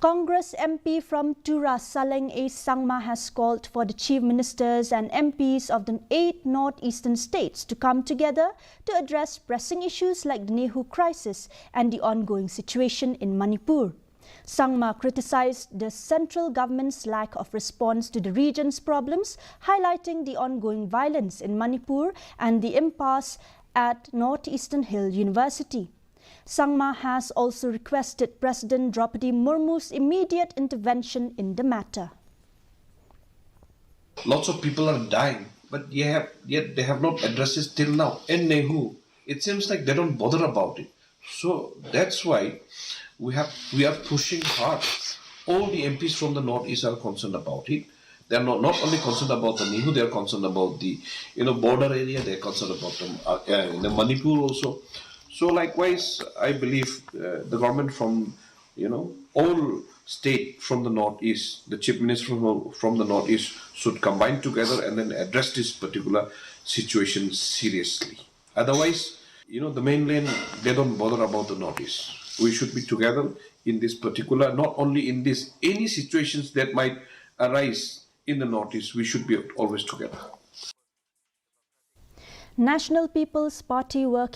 Congress MP from Tura, Saleng, Sangma has called for the chief ministers and MPs of the 8 northeastern states to come together to address pressing issues like the NEHU crisis and the ongoing situation in Manipur. Sangma criticized the central government's lack of response to the region's problems, highlighting the ongoing violence in Manipur and the impasse at Northeastern Hill University. Sangma has also requested President Draupadi Murmu's immediate intervention in the matter. Lots of people are dying, but yet they have not addressed it till now. NEHU, it seems like they don't bother about it. So that's why we are pushing hard. All the MPs from the Northeast are concerned about it. They are not only concerned about the NEHU, they are concerned about the border area. They are concerned about the Manipur also. So likewise, I believe the government from all state from the Northeast, the chief minister from the Northeast should combine together and then address this particular situation seriously. Otherwise, the mainland, they don't bother about the Northeast. We should be together in this particular, not only in this, any situations that might arise in the Northeast, we should be always together. National People's Party working